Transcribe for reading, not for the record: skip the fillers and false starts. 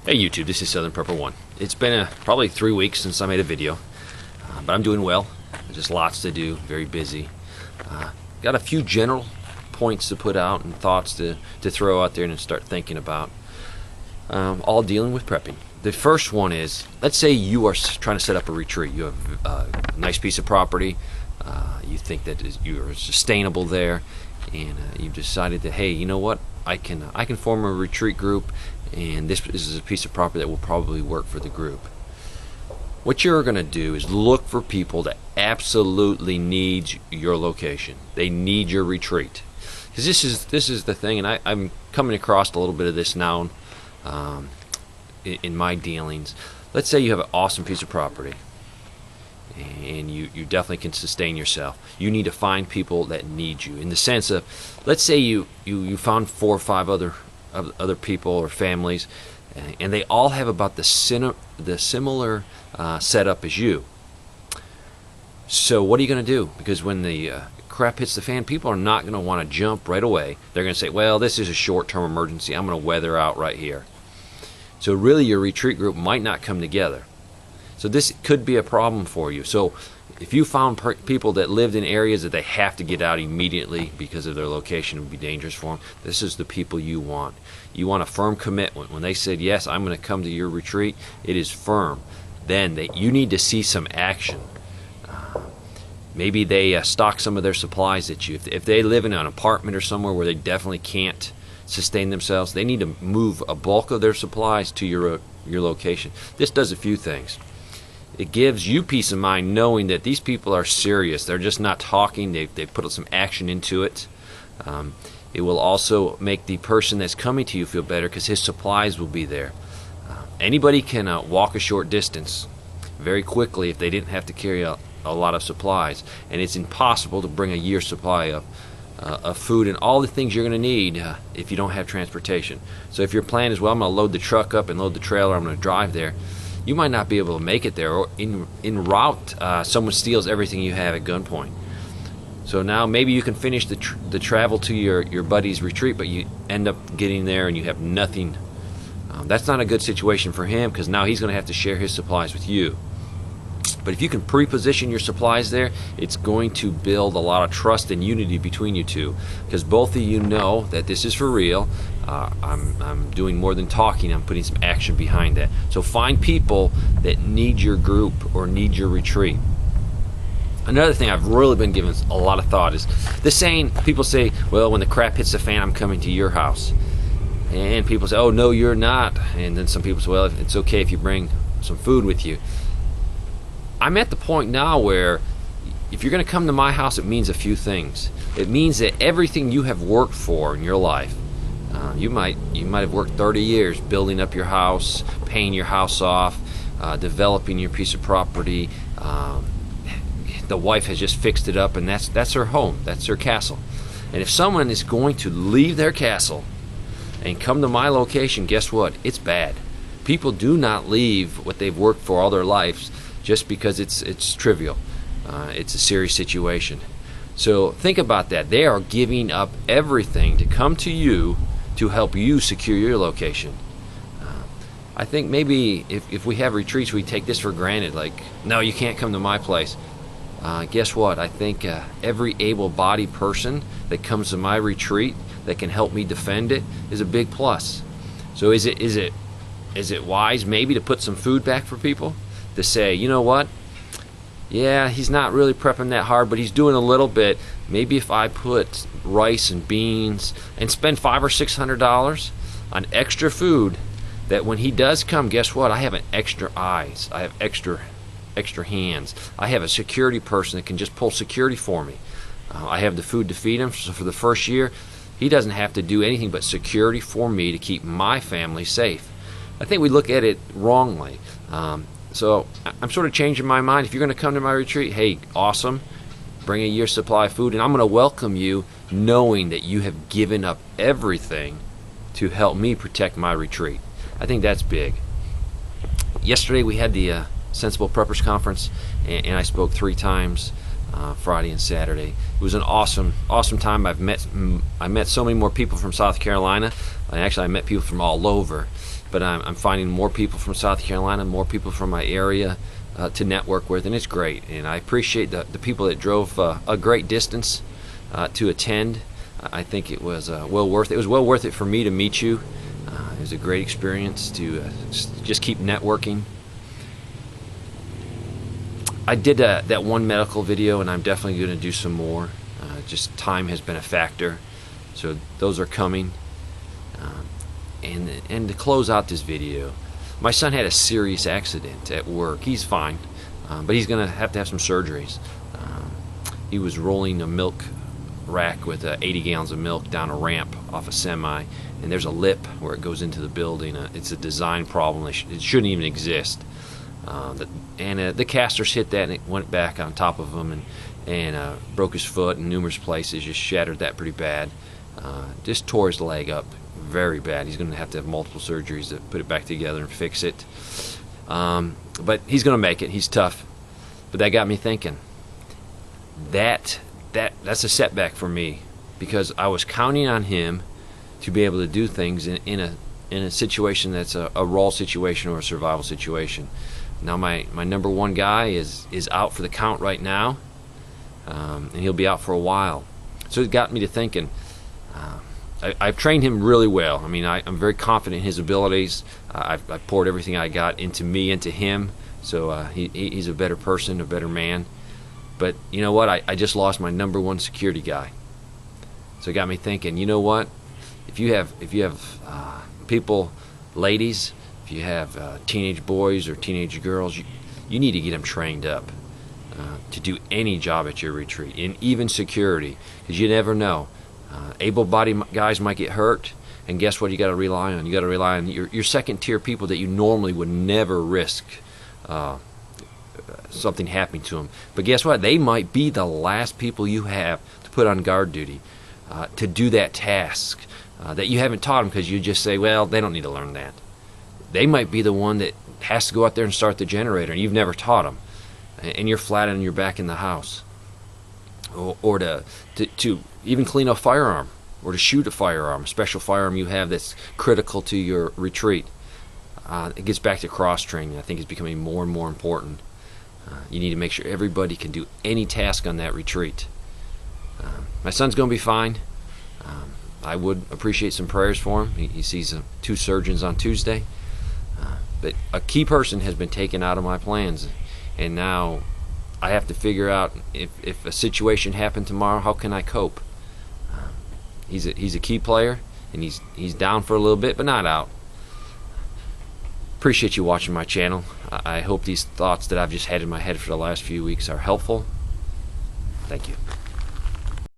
Hey YouTube, this is Southern Prepper 1. It's been probably 3 weeks since I made a video, but I'm doing well. There's just lots to do, very busy. Got a few general points to put out and thoughts to throw out there and start thinking about, all dealing with prepping. The first one is, let's say you are trying to set up a retreat. You have a nice piece of property, you think that you're sustainable there, and you've decided that, hey, you know what, I can form a retreat group, and this is a piece of property that will probably work for the group. What you're going to do is look for people that absolutely need your location. They need your retreat, because this is the thing, and I'm coming across a little bit of this now in my dealings. Let's say you have an awesome piece of property, and you definitely can sustain yourself. You need to find people that need you, in the sense of, let's say you found 4 or 5 other people or families, and they all have about the similar setup as you. So what are you going to do? Because when the crap hits the fan, people are not going to want to jump right away. They're going to say, well, this is a short-term emergency, I'm going to weather out right here. So really your retreat group might not come together. So this could be a problem for you. So if you found people that lived in areas that they have to get out immediately because of their location, it would be dangerous for them, this is the people you want. You want a firm commitment. When they said, yes, I'm going to come to your retreat, it is firm. Then you need to see some action. Maybe they stock some of their supplies at you. If they live in an apartment or somewhere where they definitely can't sustain themselves, they need to move a bulk of their supplies to your location. This does a few things. It gives you peace of mind knowing that these people are serious. They're just not talking. They've put some action into it. It will also make the person that's coming to you feel better, because his supplies will be there. Anybody can walk a short distance very quickly if they didn't have to carry a lot of supplies. And it's impossible to bring a year's supply of food and all the things you're going to need if you don't have transportation. So if your plan is, well, I'm going to load the truck up and load the trailer, I'm going to drive there, you might not be able to make it there, or en route someone steals everything you have at gunpoint. So now maybe you can finish the travel to your buddy's retreat, but you end up getting there and you have nothing. That's not a good situation for him, because now he's going to have to share his supplies with you. But if you can pre-position your supplies there, it's going to build a lot of trust and unity between you two, because both of you know that this is for real. I'm doing more than talking, I'm putting some action behind that. So find people that need your group or need your retreat. Another thing I've really been giving a lot of thought is the saying, people say, well, when the crap hits the fan, I'm coming to your house. And people say, oh, no, you're not. And then some people say, well, it's okay if you bring some food with you. I'm at the point now where if you're going to come to my house, it means a few things. It means that everything you have worked for in your life, you might have worked 30 years building up your house, paying your house off, developing your piece of property. The wife has just fixed it up, and that's her home, that's her castle. And if someone is going to leave their castle and come to my location, guess what? It's bad. People do not leave what they've worked for all their lives just because it's trivial. It's a serious situation. So think about that. They are giving up everything to come to you to help you secure your location. I think maybe if we have retreats, we take this for granted. Like, no, you can't come to my place. Guess what? I think every able-bodied person that comes to my retreat that can help me defend it is a big plus. So is it wise maybe to put some food back for people? To say, you know what? Yeah, he's not really prepping that hard, but he's doing a little bit. Maybe if I put rice and beans and spend $500 or $600 on extra food, that when he does come, guess what? I have an extra eyes. I have extra hands. I have a security person that can just pull security for me. I have the food to feed him. So for the first year, he doesn't have to do anything but security for me to keep my family safe. I think we look at it wrongly. So I'm sort of changing my mind. If you're going to come to my retreat, hey, awesome. Bring a year's supply of food, and I'm going to welcome you knowing that you have given up everything to help me protect my retreat. I think that's big. Yesterday we had the Sensible Preppers Conference, and I spoke 3 times, Friday and Saturday. It was an awesome time. I met so many more people from South Carolina, and actually I met people from all over. but I'm finding more people from South Carolina, more people from my area to network with, and it's great. And I appreciate the people that drove a great distance to attend. I think it was well worth it. It was well worth it for me to meet you. It was a great experience to just keep networking. I did that one medical video, and I'm definitely going to do some more. Just time has been a factor, so those are coming. And to close out this video, my son had a serious accident at work. He's fine, but he's going to have some surgeries. He was rolling a milk rack with 80 gallons of milk down a ramp off a semi, and there's a lip where it goes into the building. It's a design problem. It shouldn't even exist. The casters hit that, and it went back on top of him and broke his foot in numerous places, just shattered that pretty bad. Just tore his leg up very bad. He's going to have multiple surgeries to put it back together and fix it. But he's going to make it. He's tough. But that got me thinking. That's a setback for me, because I was counting on him to be able to do things in a situation that's a WROL situation or a survival situation. Now my number one guy is out for the count right now, and he'll be out for a while. So it got me to thinking. I've trained him really well. I mean, I'm very confident in his abilities. I've poured everything I got into me, into him. So he's a better person, a better man. But you know what? I just lost my number one security guy. So it got me thinking. You know what? If you have people, ladies, if you have teenage boys or teenage girls, you need to get them trained up to do any job at your retreat, and even security, because you never know. Able-bodied guys might get hurt, and guess what? You got to rely on. You got to rely on your second-tier people that you normally would never risk something happening to them. But guess what? They might be the last people you have to put on guard duty to do that task that you haven't taught them, because you just say, well, they don't need to learn that. They might be the one that has to go out there and start the generator, and you've never taught them, and you're flat on your back in the house. Or to even clean a firearm, or to shoot a firearm, a special firearm you have that's critical to your retreat. It gets back to cross-training. I think it's becoming more and more important. You need to make sure everybody can do any task on that retreat. My son's going to be fine. I would appreciate some prayers for him. He sees 2 surgeons on Tuesday. But a key person has been taken out of my plans, and now I have to figure out if a situation happened tomorrow, how can I cope? He's a key player, and he's down for a little bit, but not out. Appreciate you watching my channel. I hope these thoughts that I've just had in my head for the last few weeks are helpful. Thank you.